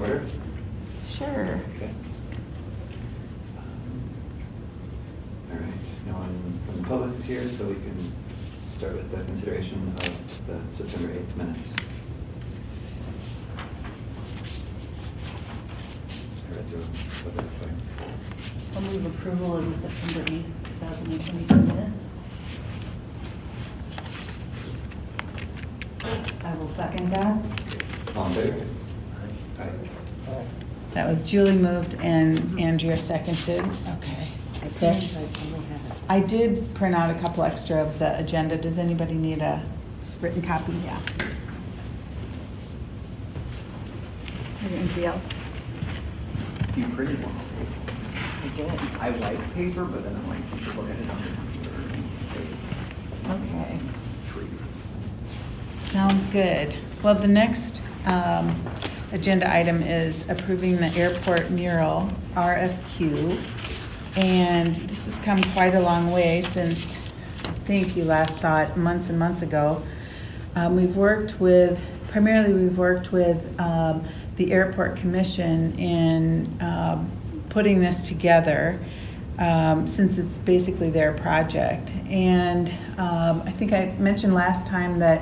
order? Sure. Okay. All right, no one from the public is here, so we can start with the consideration of the September 8th minutes. I read through them. What they're doing. I'll move approval of the September 8th, 2022 minutes. I will second that. All in favor? Aye. That was Julie moved and Andrea seconded. Okay. I There. think I only have it. I did print out a couple extra of the agenda. Does anybody need a written copy? Yeah. Anything else? You printed one. I did. I like paper, but then I'm like, you should look at it on the computer and Okay. say trees. Sounds good. Well, the next agenda item is approving the airport mural RFQ. And this has come quite a long way since I think you last saw it months and months ago. We've worked with the Airport Commission in putting this together since it's basically their project. And I think I mentioned last time that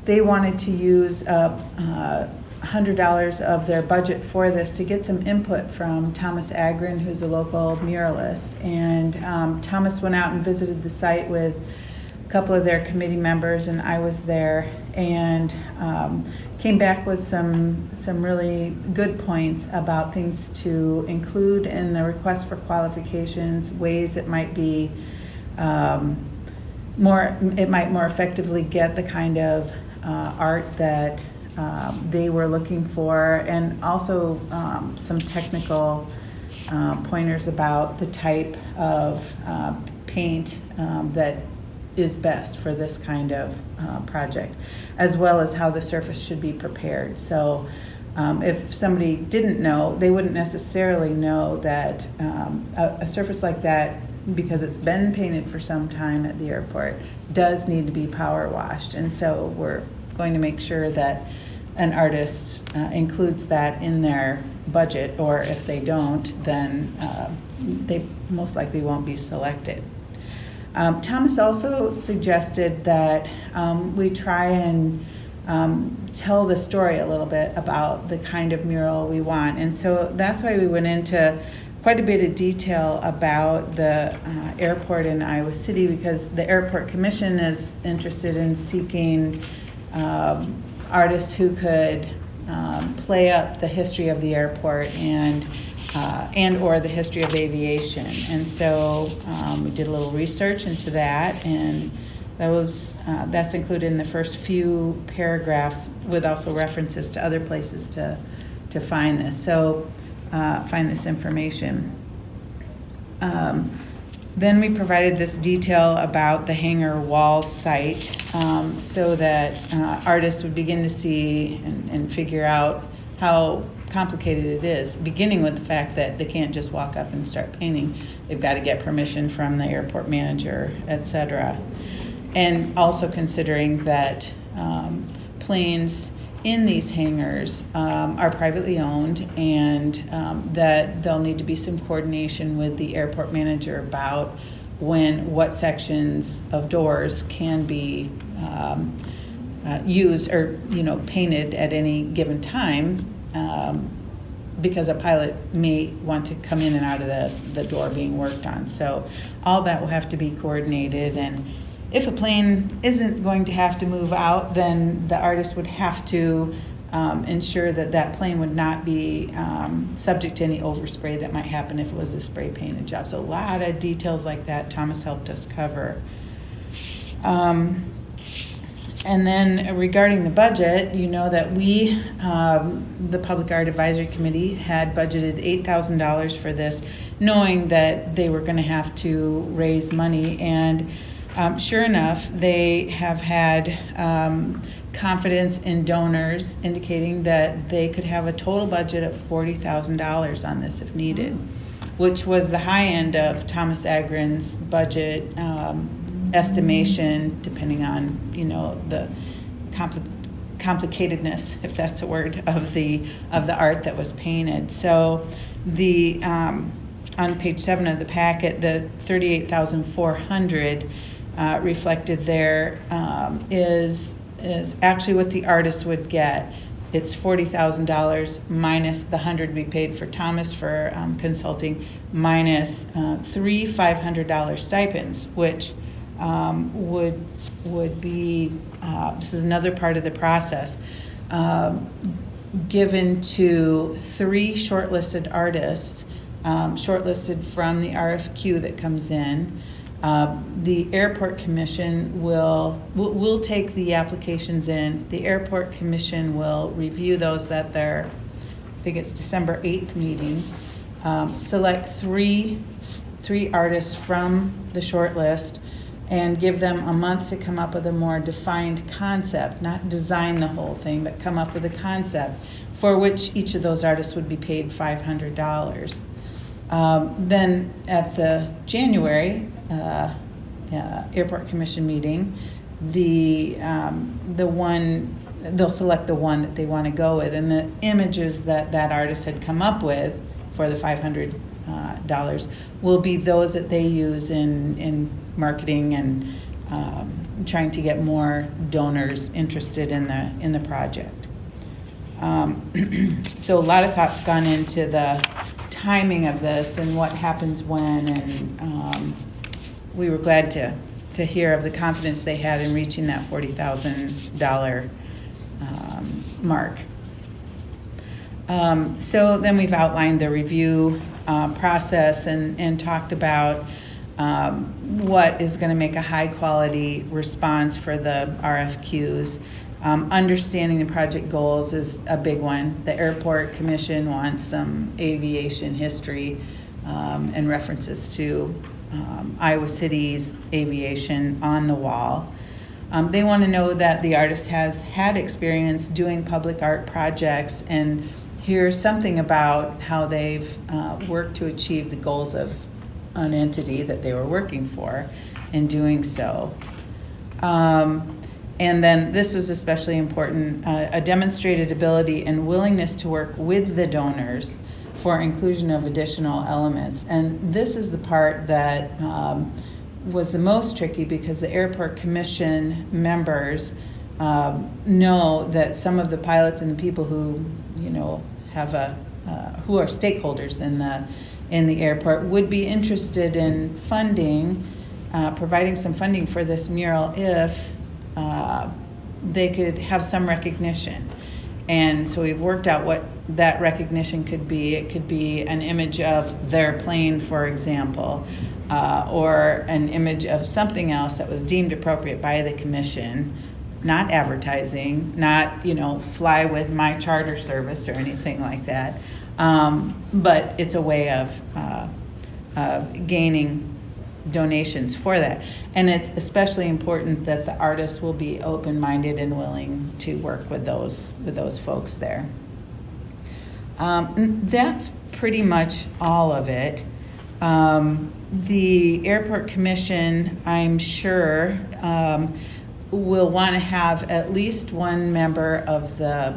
they wanted to use $100 of their budget for this to get some input from Thomas Agrin, who's a local muralist. And Thomas went out and visited the site with a couple of their committee members, and I was there, and came back with some really good points about things to include in the request for qualifications, ways it might be more effectively get the kind of art that they were looking for, and also some technical pointers about the type of paint that is best for this kind of project, as well as how the surface should be prepared. So if somebody didn't know, they wouldn't necessarily know that a surface like that, because it's been painted for some time at the airport, does need to be power washed. And so we're going to make sure that an artist includes that in their budget, or if they don't, then they most likely won't be selected. Thomas also suggested that we try and tell the story a little bit about the kind of mural we want. And so that's why we went into quite a bit of detail about the airport in Iowa City, because the Airport Commission is interested in seeking artists who could play up the history of the airport and or the history of aviation. And so we did a little research into that, and that's included in the first few paragraphs, with also references to other places to find this. So find this information. Then we provided this detail about the hangar wall site so that artists would begin to see and figure out how complicated it is, beginning with the fact that they can't just walk up and start painting. They've got to get permission from the airport manager, etc. And also considering that planes in these hangars are privately owned, and that there'll need to be some coordination with the airport manager about what sections of doors can be used or painted at any given time, because a pilot may want to come in and out of the door being worked on. So all that will have to be coordinated, and if a plane isn't going to have to move out, then the artist would have to ensure that plane would not be subject to any overspray that might happen if it was a spray painted job. So a lot of details like that Thomas helped us cover. And then regarding the budget, you know that we, the Public Art Advisory Committee, had budgeted $8,000 for this, knowing that they were going to have to raise money. And sure enough, they have had confidence in donors indicating that they could have a total budget of $40,000 on this if needed, which was the high end of Thomas Agrin's budget estimation, depending on the complicatedness, if that's a word, of the art that was painted. So the on page 7 of the packet, the $38,400 reflected there is actually what the artist would get. It's $40,000 minus the $100 we paid for Thomas for consulting, minus 3 $500 stipends, which would be this is another part of the process, given to 3 shortlisted artists, shortlisted from the RFQ that comes in. The Airport Commission will take the applications in. The Airport Commission will review those at their, I think it's December 8th meeting. Select three artists from the short list and give them a month to come up with a more defined concept, not design the whole thing, but come up with a concept for which each of those artists would be paid $500. Then at the January Airport Commission meeting, the one they'll select the one that they want to go with, and the images that artist had come up with for the $500 will be those that they use in marketing and trying to get more donors interested in the project. So a lot of thought's gone into the timing of this and what happens when, and we were glad to hear of the confidence they had in reaching that $40,000 mark. So then we've outlined the review process and talked about what is going to make a high quality response for the RFQs. Understanding the project goals is a big one. The Airport Commission wants some aviation history and references to Iowa City's aviation on the wall. They want to know that the artist has had experience doing public art projects and hear something about how they've worked to achieve the goals of an entity that they were working for in doing so. And then this was especially important, a demonstrated ability and willingness to work with the donors for inclusion of additional elements. And this is the part that was the most tricky, because the Airport Commission members know that some of the pilots and the people who, have who are stakeholders in the airport would be interested in funding, providing some funding for this mural if they could have some recognition. And so we've worked out what that recognition could be. It could be an image of their plane, for example, or an image of something else that was deemed appropriate by the commission, not advertising, not, fly with my charter service or anything like that. But it's a way of gaining donations for that. And it's especially important that the artists will be open-minded and willing to work with those folks there. That's pretty much all of it. The Airport Commission, I'm sure, will want to have at least one member of the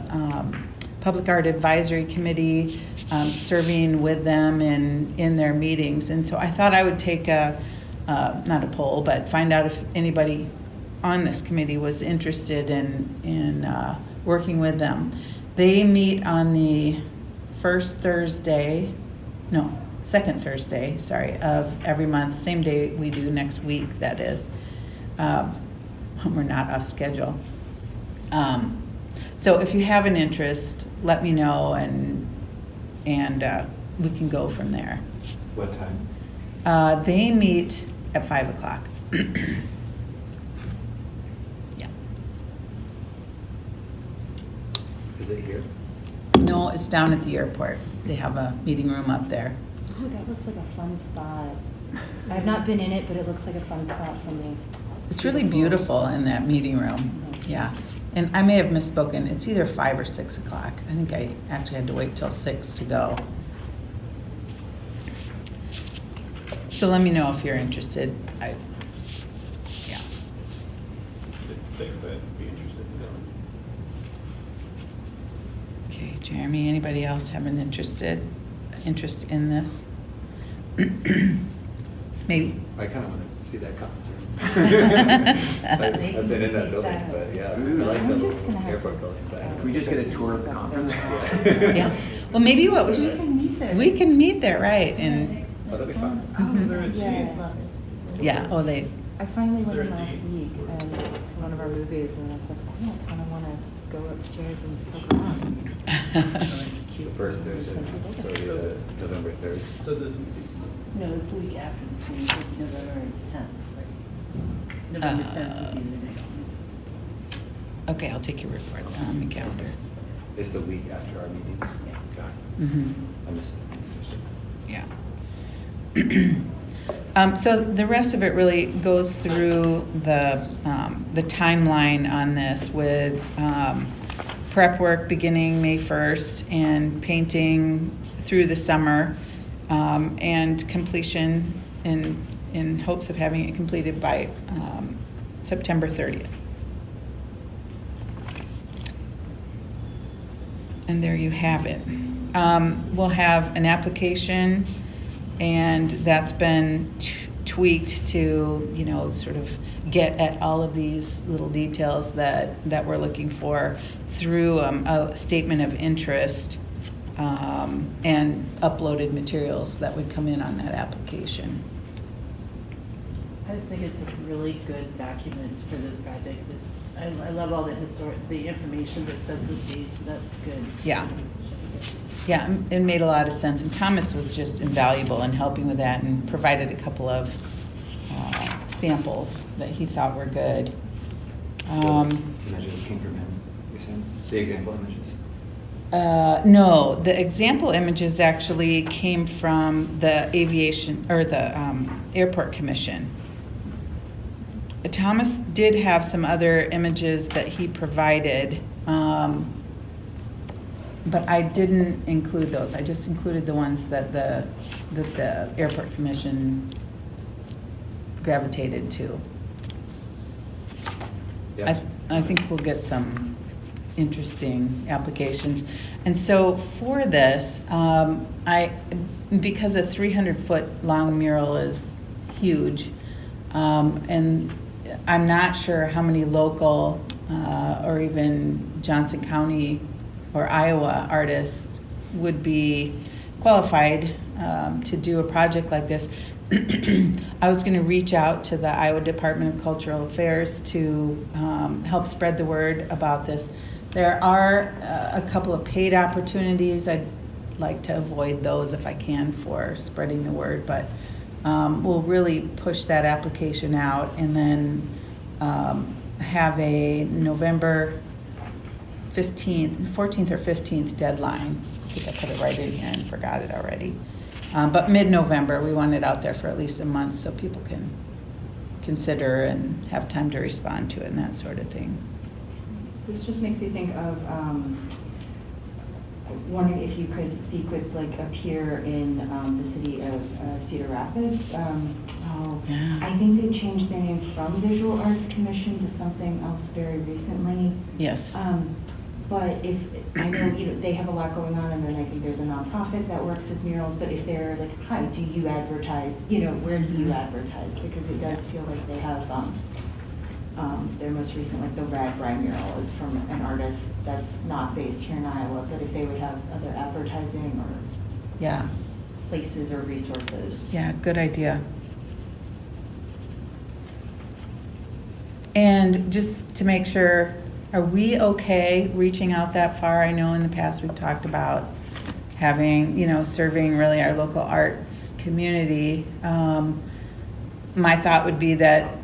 Public Art Advisory Committee serving with them in their meetings. And so I thought I would take not a poll, but find out if anybody on this committee was interested in working with them. They meet on the second Thursday, of every month, same day we do next week, that is. We're not off schedule. So if you have an interest, let me know, and we can go from there. What time? They meet at 5 o'clock. Yeah. Is it here? No, it's down at the airport. They have a meeting room up there. Oh, that looks like a fun spot. I've not been in it, but it looks like a fun spot for me. It's really beautiful in that meeting room. Yeah. And I may have misspoken. It's either 5 or 6 o'clock. I think I actually had to wait till 6 to go. So let me know if you're interested. Yeah. At 6, I'd be interested in going. Jeremy, anybody else have an interest in this? Maybe. I kind of want to see that concert. I've been in that building, but yeah, I like I'm the just gonna have airport to- building, but. Can we just get a tour of the conference? Yeah, well, maybe what we We should, can meet there. we can meet there, right, and, Oh, that'd be fun. Mhm. Yeah. yeah, oh, they, I finally went in last week and one of our movies, and I was like, oh, I kind of want to go upstairs and poke around. The first Thursday, so it'll be the November 3rd. So this meeting? No, it's the week after this meeting, it's November 10th, right? November 10th would be the next one. okay, I'll take your word for it, on the calendar. It's the week after our meetings. Yeah. Got it. Mhm. I missed it. Yeah. So the rest of it really goes through the timeline on this with prep work beginning May 1st and painting through the summer, and completion in hopes of having it completed by September 30th. And there you have it. We'll have an application, and that's been tweaked to, you know, sort of get at all of these little details that we're looking for through a statement of interest, and uploaded materials that would come in on that application. I just think it's a really good document for this project. I love all the information that sets the stage, that's good. Yeah. Yeah, it made a lot of sense, and Thomas was just invaluable in helping with that and provided a couple of samples that he thought were good. Those images came from him, you're saying? The example images? No, the example images actually came from the aviation, or the airport commission. Thomas did have some other images that he provided, but I didn't include those. I just included the ones that the airport commission gravitated to. Yeah. I think we'll get some interesting applications. And so for this, because a 300-foot long mural is huge, and I'm not sure how many local or even Johnson County or Iowa artists would be qualified to do a project like this. I was going to reach out to the Iowa Department of Cultural Affairs to help spread the word about this. There are a couple of paid opportunities. I'd like to avoid those if I can for spreading the word, but we'll really push that application out and then have a November 14th or 15th deadline. I think I put it right in here and forgot it already. But mid-November, we want it out there for at least a month so people can consider and have time to respond to it and that sort of thing. This just makes you think of, wondering if you could speak with like a peer in the city of Cedar Rapids. Yeah. I think they changed their name from Visual Arts Commission to something else very recently. Yes. But if, I know, they have a lot going on, and then I think there's a nonprofit that works with murals, but if they're like, hi, do you advertise, where do you advertise? Because it does feel like they have, their most recent, like the Ragbri mural is from an artist that's not based here in Iowa, but if they would have other advertising or Yeah. places or resources. Yeah, good idea. And just to make sure, are we okay reaching out that far? I know in the past we've talked about having, serving really our local arts community. My thought would be that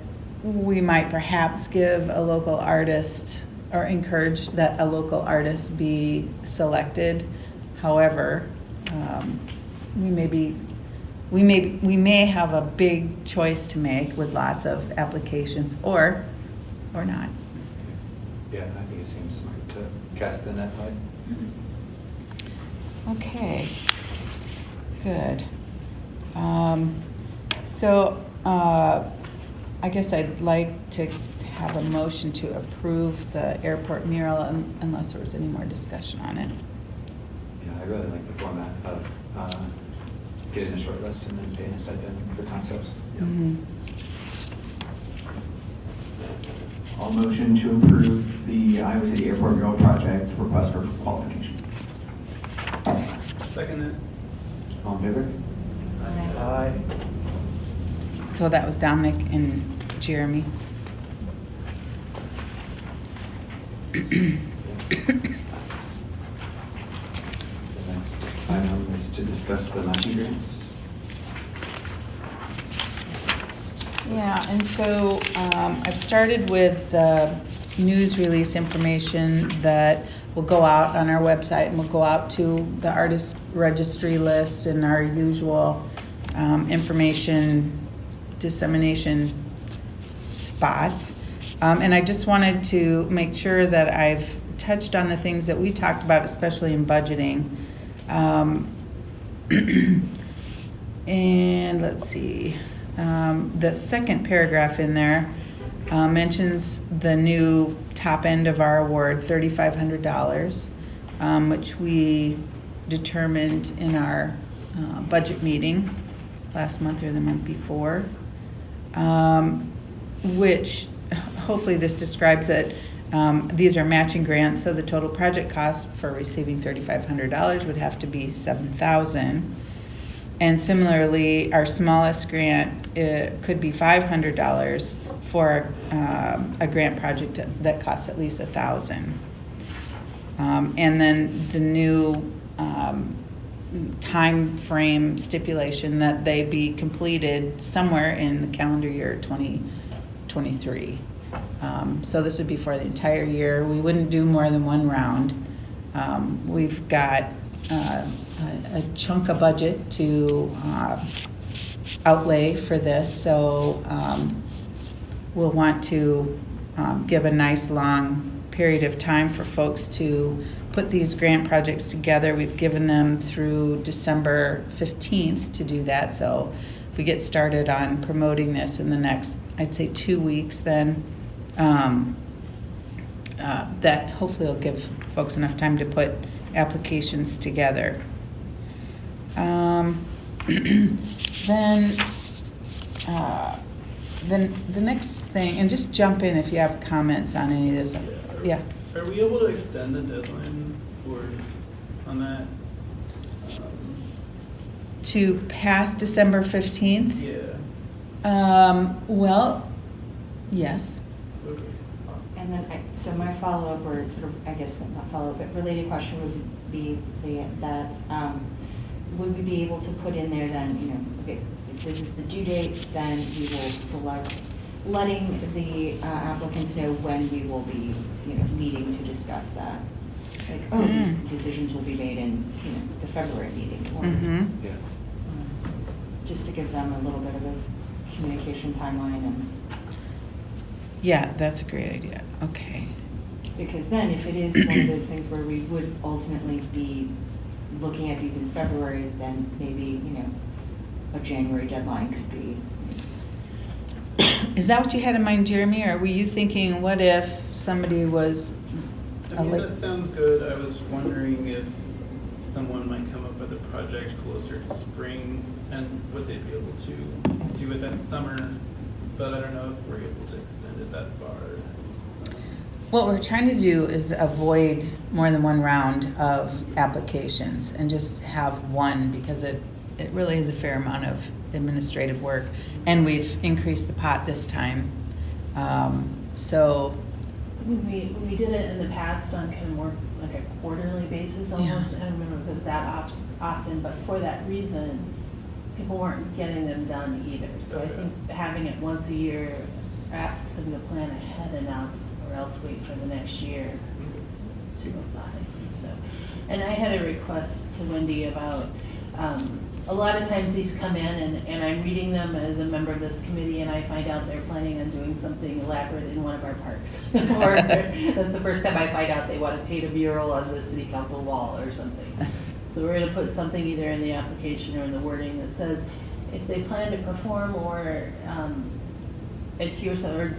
we might perhaps give a local artist or encourage that a local artist be selected. However, we may have a big choice to make with lots of applications or not. Yeah, I think it seems smart to cast the net wide. Okay, good. So I guess I'd like to have a motion to approve the airport mural unless there was any more discussion on it. really like the format of getting a short list and then paying a stipend for concepts. Mhm. I'll motion to approve the Iowa City Airport mural project request for qualifications. Second it. All in favor? Aye. So that was Dominic and Jeremy. The next item is to discuss the matching grants. Yeah, and so I've started with the news release information that will go out on our website and will go out to the artist registry list and our usual information dissemination spots. And I just wanted to make sure that I've touched on the things that we talked about, especially in budgeting. And let's see, the second paragraph in there mentions the new top end of our award, $3,500, which we determined in our budget meeting last month or the month before, which hopefully this describes it. These are matching grants, so the total project cost for receiving $3,500 would have to be $7,000. And similarly, our smallest grant could be $500 for a grant project that costs at least $1,000. And then the new time frame stipulation that they be completed somewhere in the calendar year 2023. So this would be for the entire year. We wouldn't do more than one round. We've got a chunk of budget to outlay for this, so we'll want to give a nice long period of time for folks to put these grant projects together. We've given them through December 15th to do that, so if we get started on promoting this in the next, I'd say 2 weeks, then that hopefully will give folks enough time to put applications together. Then the next thing, and just jump in if you have comments on any of this. Yeah. Are we able to extend the deadline on that? To pass December 15th? Yeah. Well, yes. Okay. And then, so my follow-up, or sort of, I guess not follow-up, but related question would be that, would we be able to put in there then, okay, if this is the due date, then we will select, letting the applicants know when we will be, meeting to discuss that. Like, oh, these decisions will be made in, the February meeting, or Yeah. just to give them a little bit of a communication timeline, and Yeah, that's a great idea. Okay. because then if it is one of those things where we would ultimately be looking at these in February, then maybe, a January deadline could be. Is that what you had in mind, Jeremy, or were you thinking, what if somebody was I mean, that sounds good. I was wondering if someone might come up with a project closer to spring, and would they be able to do it that summer? But I don't know if we're able to extend it that far. What we're trying to do is avoid more than one round of applications and just have one, because it really is a fair amount of administrative work. And we've increased the pot this time. So, When we did it in the past on kind of more like a quarterly basis almost, I don't remember if it was that often, but for that reason, people weren't getting them done either. So I think having it once a year asks them to plan ahead enough, or else wait for the next year to go by. So, and I had a request to Wendy about, a lot of times these come in and I'm reading them as a member of this committee, and I find out they're planning on doing something elaborate in one of our parks. Or that's the first time I find out they want to paint a mural on the city council wall or something. So we're gonna put something either in the application or in the wording that says, if they plan to perform or adhere some, or,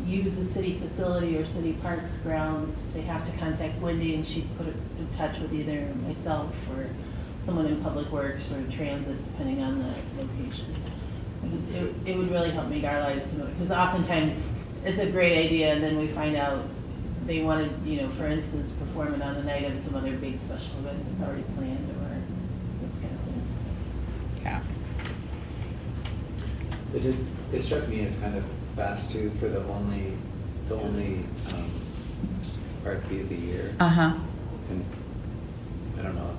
use a city facility or city parks grounds, they have to contact Wendy, and she'd put it in touch with either myself or someone in Public Works or Transit, depending on the location. It would really help make our lives smoother, because oftentimes it's a great idea, and then we find out they wanted, for instance, perform it on the night of some other big special event that's already planned, or those kind of things. Yeah. It struck me as kind of fast too for the only RFP of the year. Uh-huh. And I don't know.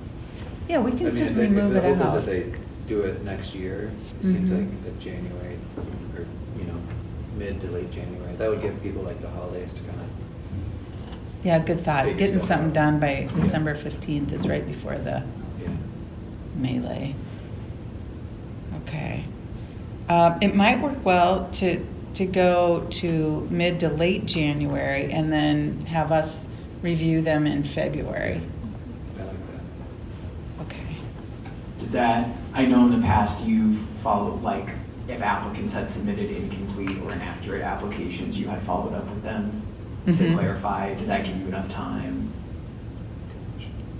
Yeah, we can I mean, certainly if move the it hope is out. that they do it next year. It seems Mhm. like a January or, mid to late January. That would give people like the holidays to kind of, Yeah, good thought. Figure Getting stuff something out. done by December 15th is right before the yeah. melee. Okay. It might work well to go to mid to late January and then have us review them in February. I like that. Okay. Does that, I know in the past you've followed, like, if applicants had submitted incomplete or inaccurate applications, you had followed up with them to Mhm. clarify. Does that give you enough time?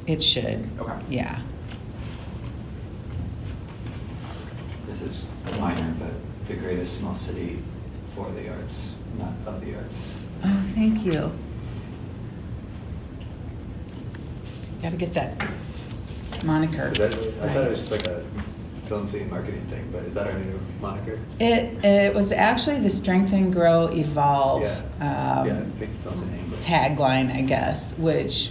It should. Okay. Yeah. This is minor, but the greatest small city for the arts, not of the arts. Oh, thank you. Got to get that moniker. Is that, I thought it right. was just like a film city marketing thing, but is that our new moniker? It was actually the Strength and Grow Evolve Yeah, I think film city English. tagline, I guess, which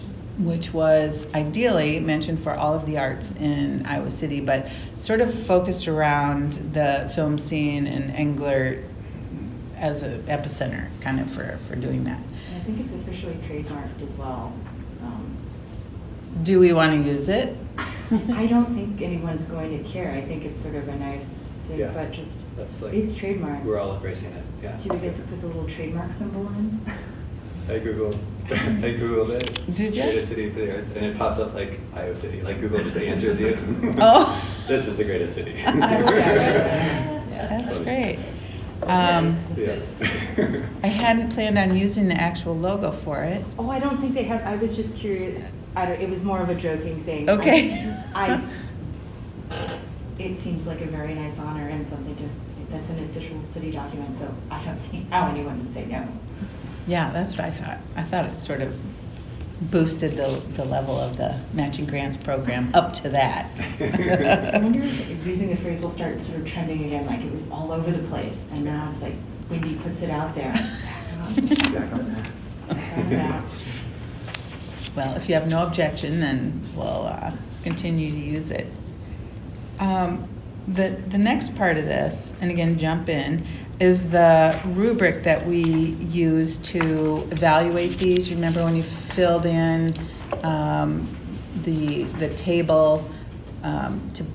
was ideally mentioned for all of the arts in Iowa City, but sort of focused around the film scene and Englert as an epicenter, kind of for doing that. And I think it's officially trademarked as well. Do we want to use it? I don't think anyone's going to care. I think it's sort of a nice thing, Yeah. but just, That's like, it's trademarked. we're all embracing it, yeah. Do we get to put the little trademark symbol in? I Googled it. Did ya? Greatest city for the arts, and it pops up like Iowa City, like Google just answers you. Oh. This is the greatest city. That's great. Yeah. I hadn't planned on using the actual logo for it. Oh, I don't think they have, I was just curious, it was more of a joking thing. Okay. It seems like a very nice honor and something that's an official city document, so I don't see how anyone would say no. Yeah, that's what I thought. I thought it sort of boosted the level of the matching grants program up to that. I wonder if using the phrase will start sort of trending again, like it was all over the place, and now it's like Wendy puts it out there. It's back on that. Well, if you have no objection, then we'll continue to use it. The next part of this, and again, jump in, is the rubric that we use to evaluate these. Remember when you filled in the table to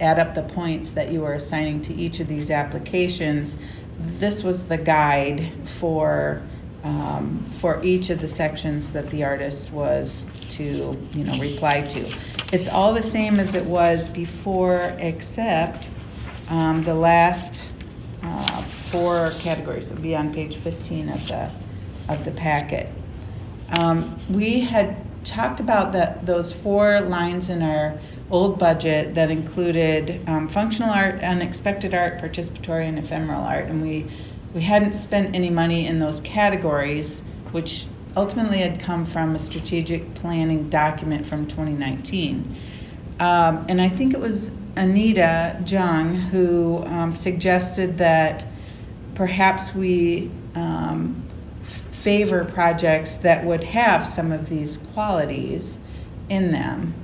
add up the points that you were assigning to each of these applications? This was the guide for each of the sections that the artist was to, reply to. It's all the same as it was before, except the last 4 categories. It'll be on page 15 of the packet. We had talked about those 4 lines in our old budget that included functional art, unexpected art, participatory, and ephemeral art, and we hadn't spent any money in those categories, which ultimately had come from a strategic planning document from 2019. And I think it was Anita Jung who suggested that perhaps we favor projects that would have some of these qualities in them.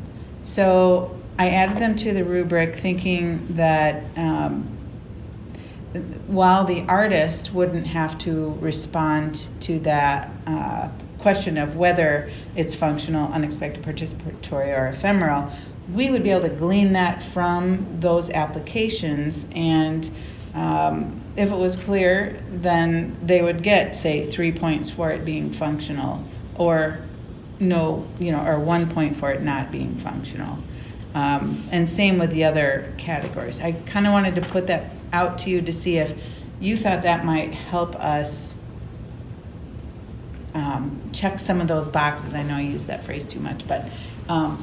So I added them to the rubric thinking that while the artist wouldn't have to respond to that question of whether it's functional, unexpected, participatory, or ephemeral, we would be able to glean that from those applications, and if it was clear, then they would get, say, 3 points for it being functional, or no, or 1 point for it not being functional. And same with the other categories. I kind of wanted to put that out to you to see if you thought that might help us check some of those boxes. I know I use that phrase too much, but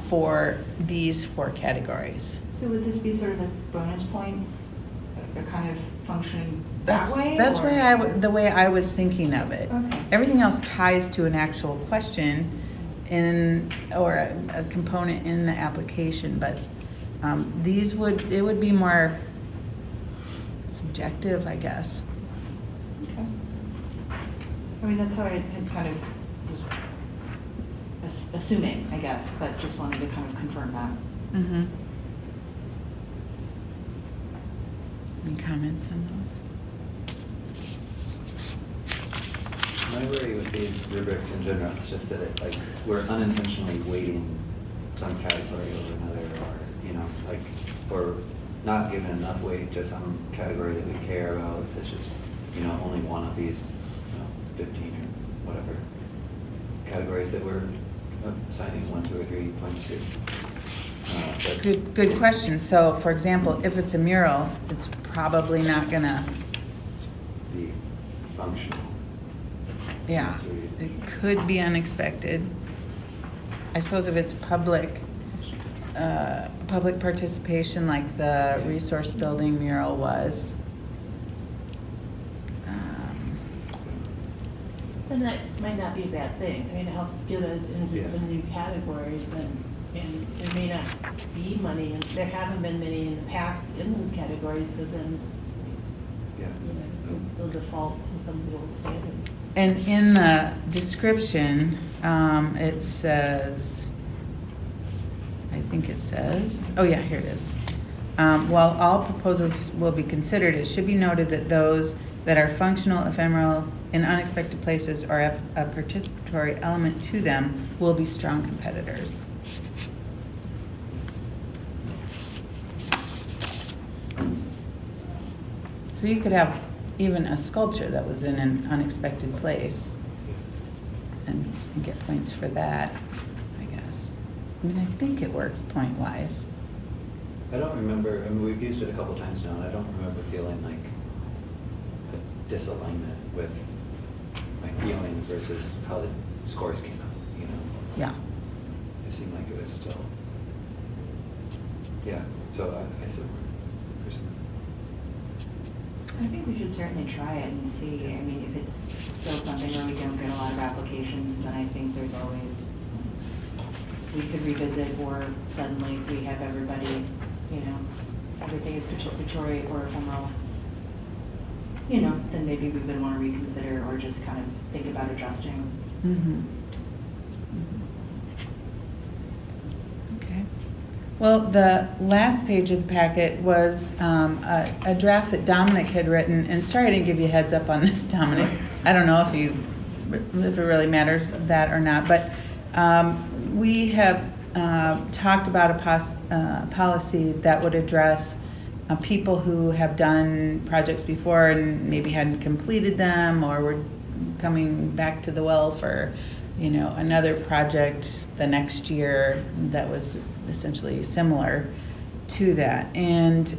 for these 4 categories. So would this be sort of like bonus points, a kind of functioning that way? That's or- the way I was thinking of it. Okay. Everything else ties to an actual question or a component in the application, but it would be more subjective, I guess. Okay. I mean, that's how I had kind of was assuming, I guess, but just wanted to kind of confirm that. Mm-hmm. Any comments on those? My worry with these rubrics in general is just that we're unintentionally weighting some category over another, or, or not giving enough weight to some category that we care about. It's just, only one of these, 15 or whatever categories that we're assigning 1, 2, or 3 points to. But- Good question. So, for example, if it's a mural, it's probably not gonna, Be functional. yeah, So it it's- could be unexpected. I suppose if it's public participation, like the resource building mural was. And that might not be a bad thing. I mean, it helps get us into Yeah. some new categories and there may not be money, and there haven't been many in the past in those categories, so then, Yeah. you can still default to some of the old standards. And in the description, it says, oh yeah, here it is. While all proposals will be considered, it should be noted that those that are functional, ephemeral, in unexpected places, or have a participatory element to them will be strong competitors. So you could have even a sculpture that was in an unexpected place and get points for that, I guess. I mean, I think it works point-wise. I don't remember, we've used it a couple times now, and I don't remember feeling like a disalignment with my feelings versus how the scores came out, Yeah. It seemed like it was still, yeah, so I support personally. I think we should certainly try it and see. I mean, if it's still something where we don't get a lot of applications, then I think there's always, we could revisit, or suddenly we have everybody, everything is participatory or ephemeral. Then maybe we would want to reconsider or just kind of think about adjusting. Mm-hmm. Okay. Well, the last page of the packet was a draft that Dominic had written, and sorry I didn't give you a heads up on this, Dominic. I don't know if it really matters that or not, but we have talked about a policy that would address people who have done projects before and maybe hadn't completed them, or were coming back to the well for, another project the next year that was essentially similar to that. And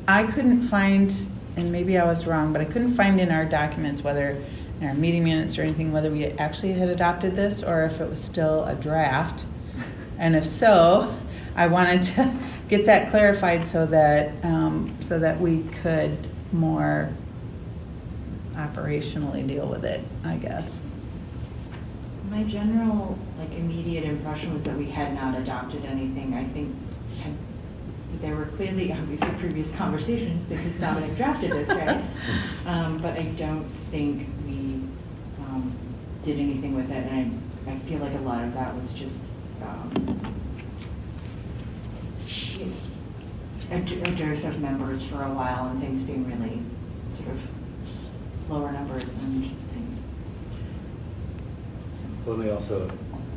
I couldn't find, and maybe I was wrong, but I couldn't find in our documents, whether in our meeting minutes or anything, whether we actually had adopted this or if it was still a draft. And if so, I wanted to get that clarified so that we could more operationally deal with it, I guess. My general, immediate impression was that we had not adopted anything. I think there were clearly, obviously, previous conversations because Dominic drafted this, right? But I don't think we did anything with it, and I feel like a lot of that was just a dearth of members for a while and things being really sort of lower numbers and things. Well, we also,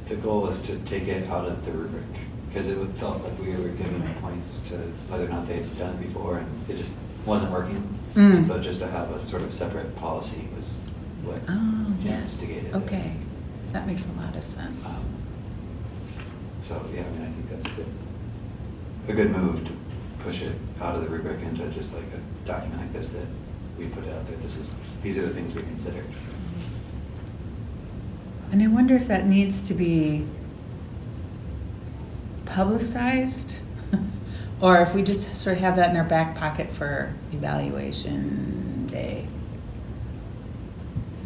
the goal was to take it out of the rubric, because it felt like we were giving points to whether or not they'd done it before, and it just wasn't working. Mm. And so just to have a sort of separate policy was what Oh, yes, instigated it. okay. That makes a lot of sense. So, yeah, I think that's a good move to push it out of the rubric into just like a document like this that we put out there. These are the things we consider. And I wonder if that needs to be publicized, or if we just sort of have that in our back pocket for evaluation day.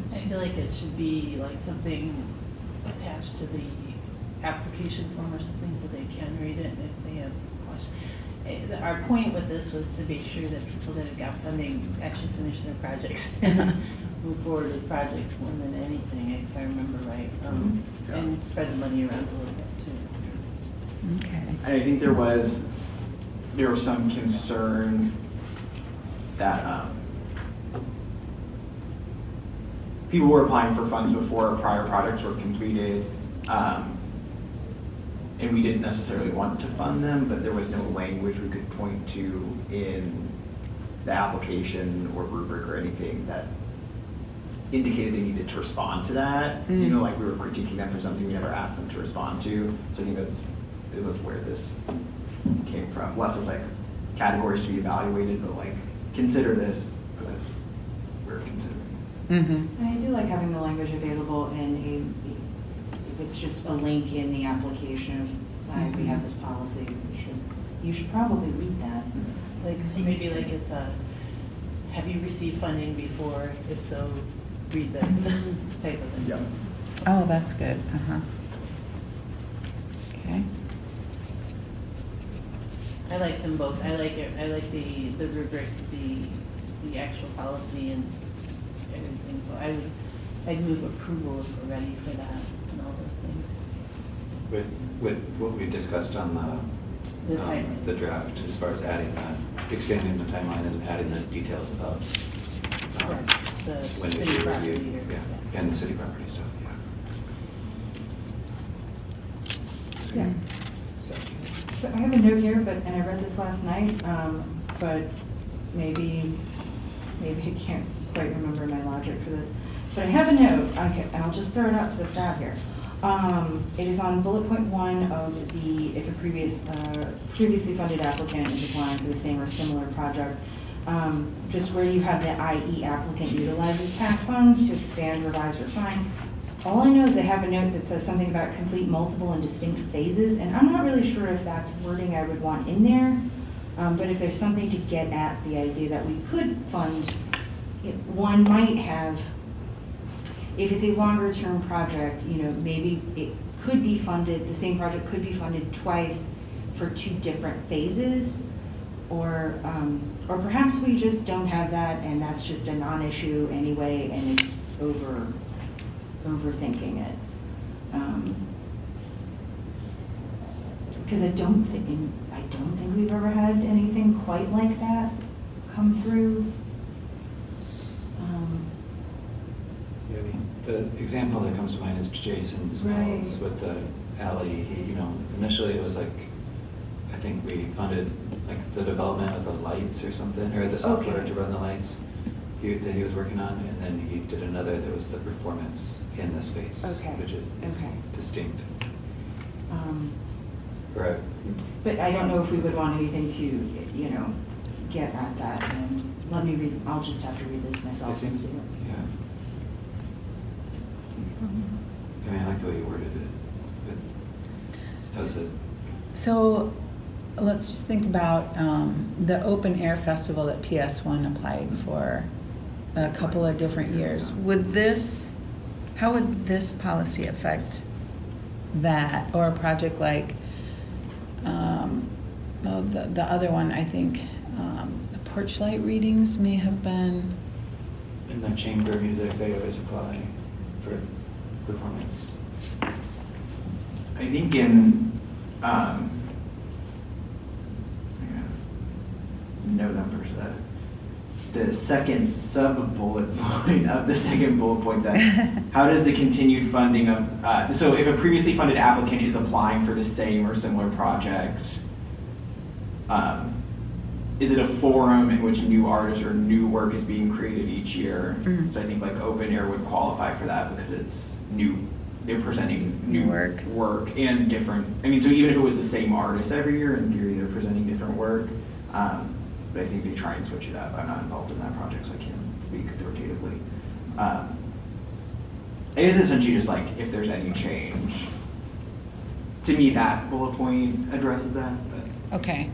I feel like it should be like something attached to the application form or something so they can read it if they have questions. Our point with this was to make sure that people that have got funding actually finish their projects and move forward with projects more than anything, if I remember right. Yeah. And spread the money around a little bit too. Okay. And I think there was some concern that people were applying for funds before prior projects were completed, and we didn't necessarily want to fund them, but there was no language we could point to in the application or rubric or anything that indicated they needed to respond to that. You know, like we were critiquing them for something we never asked them to respond to. So I think it was where this came from. Less as like categories to be evaluated, but like consider this because we're considering. Mm-hmm. And I do like having the language available in if it's just a link in the application of, we have this policy, you should probably read that. Like, so maybe like it's a, have you received funding before? If so, read this type of thing. Yeah. Oh, that's good. Uh-huh. Okay. I like them both. I like it. I like the rubric, the actual policy and everything. So I'd move approval if we're ready for that and all those things. With what we discussed on The timeline. the draft, as far as adding that, extending the timeline and adding the details about The when we city do property review, or- yeah, and the city property stuff, yeah. Yeah. So I have a note here, and I read this last night, but maybe I can't quite remember my logic for this. But I have a note, okay, and I'll just throw it out to the crowd here. It is on bullet point 1 of if a previously funded applicant is applying for the same or similar project, just where you have the IE applicant utilizes PAC funds to expand, revise, refine. All I know is I have a note that says something about complete multiple and distinct phases, and I'm not really sure if that's wording I would want in there, but if there's something to get at the idea that we could fund, one might have, if it's a longer term project, maybe it could be funded, the same project could be funded twice for 2 different phases, or perhaps we just don't have that and that's just a non-issue anyway and it's overthinking it. Because I don't think we've ever had anything quite like that come through. Yeah, I mean, the example that comes to mind is Jason Smalls Right. with the alley. He, initially it was like, I think we funded like the development of the lights or something, or the software Okay. to run the lights that he was working on, and then he did another that was the performance in the space, Okay. which is Okay. distinct. Um, Right. But I don't know if we would want anything to, get at that. And let me read, I'll just have to read this myself. It seems, and see yeah. I mean, I like the way you worded it. Does it? So let's just think about the open air festival that PS1 applied for a couple of different years. How would this policy affect that, or a project like the other one? I think the porch light readings may have been. In the chamber music, they always apply for performance. I think in, no numbers, the second sub-bullet point of the second bullet point, that how does the continued funding of, so if a previously funded applicant is applying for the same or similar project, is it a forum in which new artists or new work is being created each year? Mhm. So I think like open air would qualify for that because it's new, they're presenting new Work. and different, so even if it was the same artist every year, in theory, they're presenting different work. But I think they try and switch it up. I'm not involved in that project, so I can't speak authoritatively. I guess essentially just like if there's any change. To me, that bullet point addresses that, but. Okay.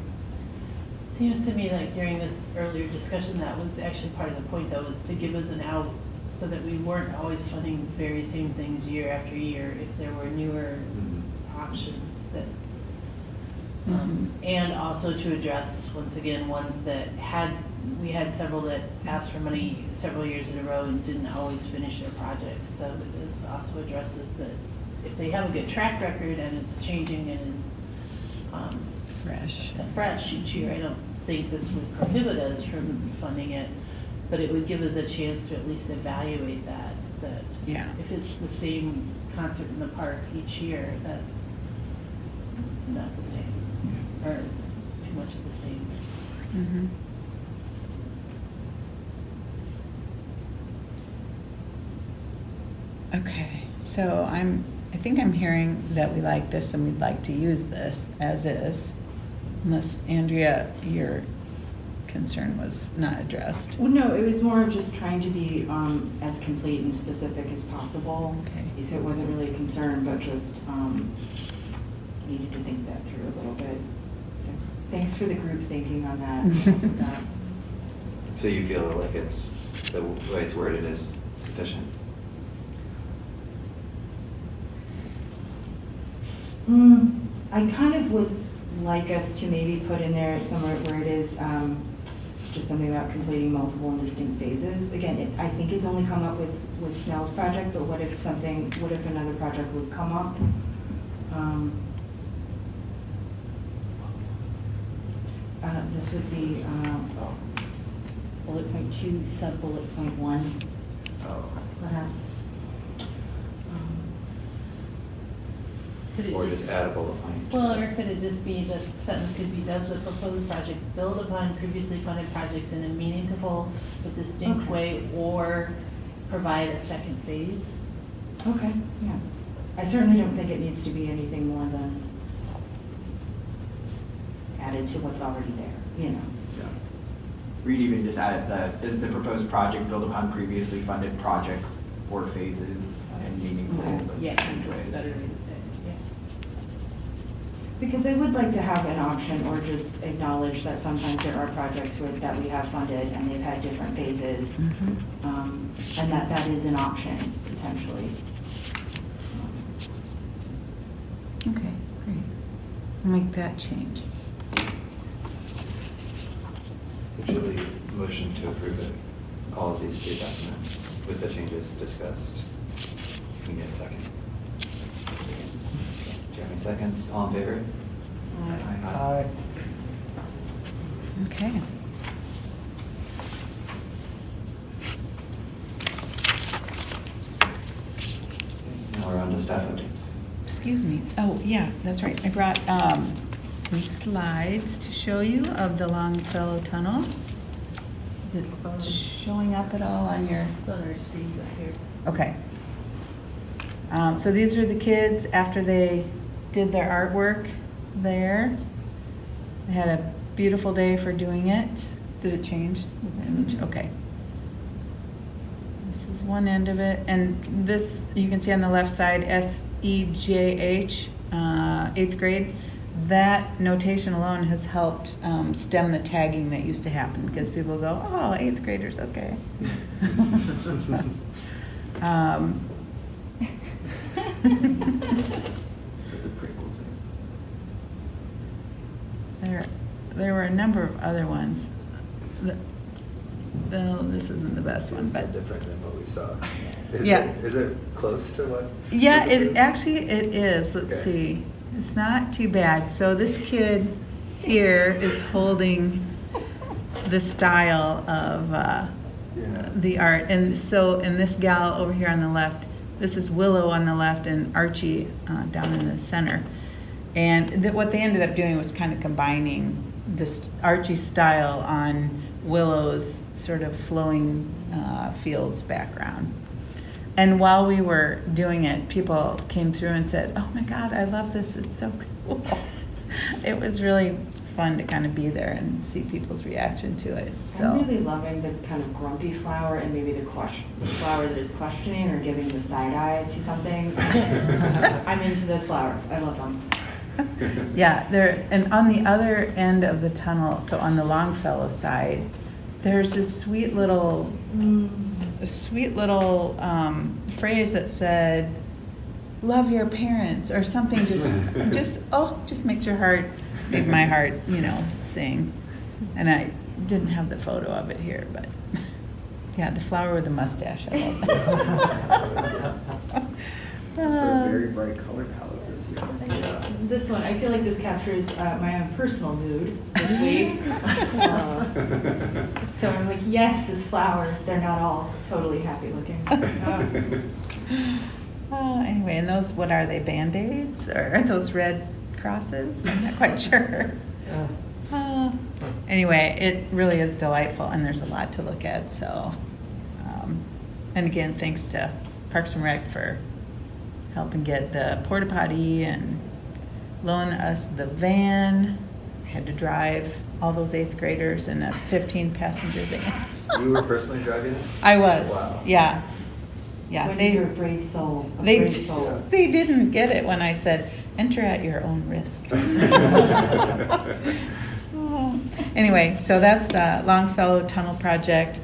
Seems to me like during this earlier discussion, that was actually part of the point though, was to give us an out so that we weren't always funding the very same things year after year if there were newer options that, and also to address, once again, ones that we had several that asked for money several years in a row and didn't always finish their projects. So this also addresses that if they have a good track record and it's changing and it's fresh each year, I don't think this would prohibit us from funding it, but it would give us a chance to at least evaluate that Yeah. if it's the same concert in the park each year, that's not the same, or it's too much of the same. Mm-hmm. Okay, so I think I'm hearing that we like this and we'd like to use this as is, unless, Andrea, your concern was not addressed. Well, no, it was more of just trying to be as complete and specific as possible. Okay. So it wasn't really a concern, but just needed to think that through a little bit. So thanks for the group thinking on that. So you feel like it's, the way it's worded is sufficient? I kind of would like us to maybe put in there somewhere where it is just something about completing multiple and distinct phases. Again, I think it's only come up with Snell's project, but what if another project would come up? This would be bullet point 2, sub bullet point 1, perhaps. Could it Or just add a bullet point? Well, or could it just be, the sentence could be, does the proposed project build upon previously funded projects in a meaningful but distinct Okay. way, or provide a second phase? Okay, yeah. I certainly don't think it needs to be anything more than added to what's already there, you know. Yeah. We'd even just add does the proposed project build upon previously funded projects or phases in meaningful Okay. but Yeah, distinct better ways? way to say it, yeah. Because I would like to have an option or just acknowledge that sometimes there are projects that we have funded and they've had different phases. And that is an option potentially. Okay, great. I'll make that change. So should we motion to approve it, all of these two documents with the changes discussed? Can we get a second? Do you have any seconds? All in favor? Aye. Okay. Now we're on to staff updates. Excuse me. Oh, yeah, that's right. I brought some slides to show you of the Longfellow Tunnel. Is it showing up at all on your? It's on our screens up here. Okay. So these are the kids after they did their artwork there. They had a beautiful day for doing it. Did it change the image? Okay. This is one end of it, and this, you can see on the left side, SEJH, 8th grade. That notation alone has helped stem the tagging that used to happen, because people go, oh, 8th graders, okay. There were a number of other ones. No, this isn't the best one, It's so but. different than what we saw. Yeah. Is it close to what? Yeah, was it actually, it is. Let's Okay. see. It's not too bad. So this kid here is holding the style of Yeah. the art. And so, and this gal over here on the left, this is Willow on the left and Archie down in the center. And what they ended up doing was kind of combining this Archie style on Willow's sort of flowing fields background. And while we were doing it, people came through and said, oh my God, I love this, it's so cool. It was really fun to kind of be there and see people's reaction to it, so. I'm really loving the kind of grumpy flower and maybe the flower that is questioning or giving the side eye to something. I'm into those flowers. I love them. Yeah, there, and on the other end of the tunnel, so on the Longfellow side, there's this sweet little phrase that said, "Love your parents," or something. Just makes your heart, make my heart, sing. And I didn't have the photo of it here, but yeah, the flower with the mustache. I love that. It's a very bright color palette this year. This one, I feel like this captures my own personal mood this week. So I'm like, yes, this flower, they're not all totally happy looking. Anyway, and those, what are they, Band-Aids, or are those red crosses? I'm not quite sure. Anyway, it really is delightful, and there's a lot to look at, so. And again, thanks to Parks and Rec for helping get the porta potty and loan us the van. Had to drive all those 8th graders in a 15-passenger van. You were personally driving it? I was, Wow. yeah. Yeah, Wendy, you're a brave soul, a they brave soul. they didn't get it when I said, enter at your own risk. Oh. Anyway, so that's Longfellow Tunnel Project.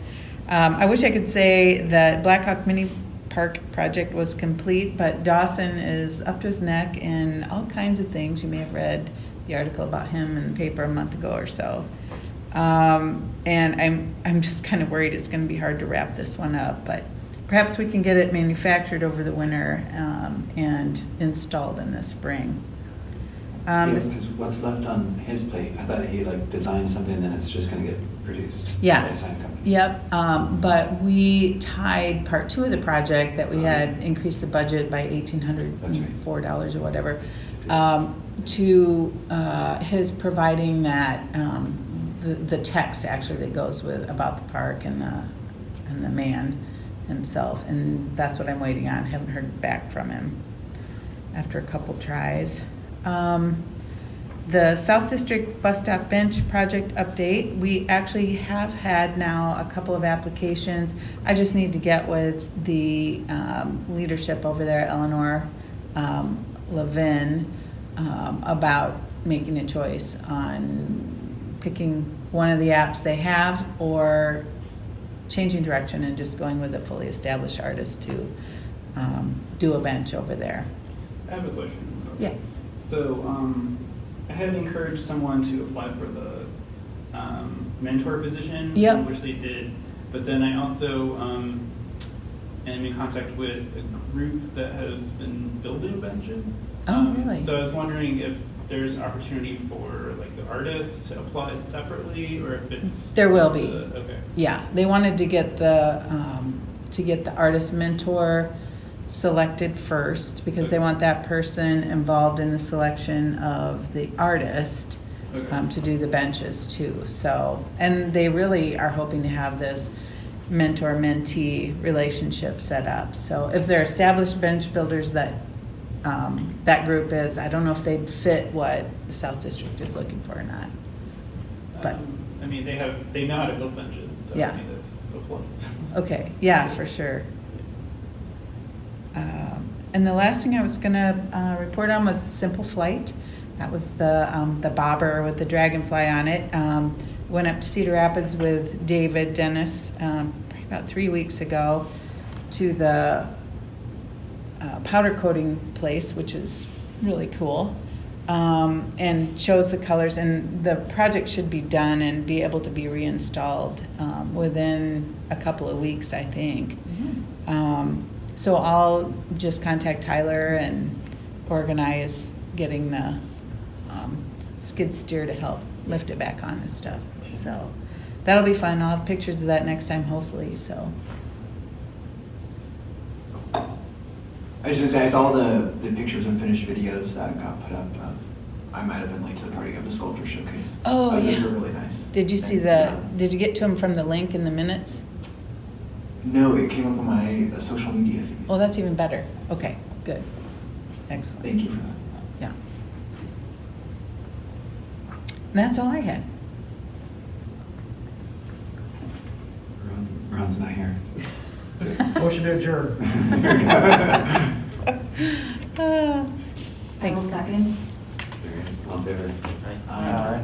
I wish I could say that Blackhawk Mini Park project was complete, but Dawson is up to his neck in all kinds of things. You may have read the article about him in the paper a month ago or so. And I'm just kind of worried it's going to be hard to wrap this one up, but perhaps we can get it manufactured over the winter and installed in the spring. Yeah, because what's left on his plate, I thought he designed something, then it's just gonna get produced. Yeah. By a sign company. Yep, but we tied part 2 of the project that we had increased the budget by $1,804 or whatever, to his providing that, the text actually that goes with, about the park and the man himself, and that's what I'm waiting on. Haven't heard back from him after a couple tries. The South District Bus Stop Bench Project update, we actually have had now a couple of applications. I just need to get with the leadership over there, Eleanor Levin, about making a choice on picking one of the apps they have or changing direction and just going with a fully established artist to do a bench over there. I have a question. Yeah. So, I had encouraged someone to apply for the mentor position, Yep. which they did, but then I also am in contact with a group that has been building benches. Oh, really? So I was wondering if there's an opportunity for the artist to apply separately, or if it's There will be. Okay. Yeah, they wanted to get the artist mentor selected first because they want that person involved in the selection of the artist Okay. to do the benches too. So, and they really are hoping to have this mentor-mentee relationship set up. So if they're established bench builders that group is, I don't know if they'd fit what the South District is looking for or not. But I mean, they know how to build benches, so Yeah. I think that's a plus. okay, yeah, for sure. And the last thing I was gonna report on was Simple Flight. That was the bobber with the dragonfly on it. Went up to Cedar Rapids with David Dennis about 3 weeks ago to the powder coating place, which is really cool, and chose the colors. And the project should be done and be able to be reinstalled within a couple of weeks, I think. So I'll just contact Tyler and organize getting the skid steer to help lift it back on and stuff. So that'll be fun. I'll have pictures of that next time, hopefully, so. I was gonna say, I saw the pictures and finished videos that got put up. I might have been late to the party of the sculpture showcase. Oh, But yeah. Those were really nice. Did you see did you get to them from the link in the minutes? No, it came up on my social media feed. Oh, that's even better. Okay, good. Excellent. Thank you for that. Yeah. And that's all I had. Ron's not here. Motion to adjourn. Ah, I will Thanks. second. All in favor? Aye.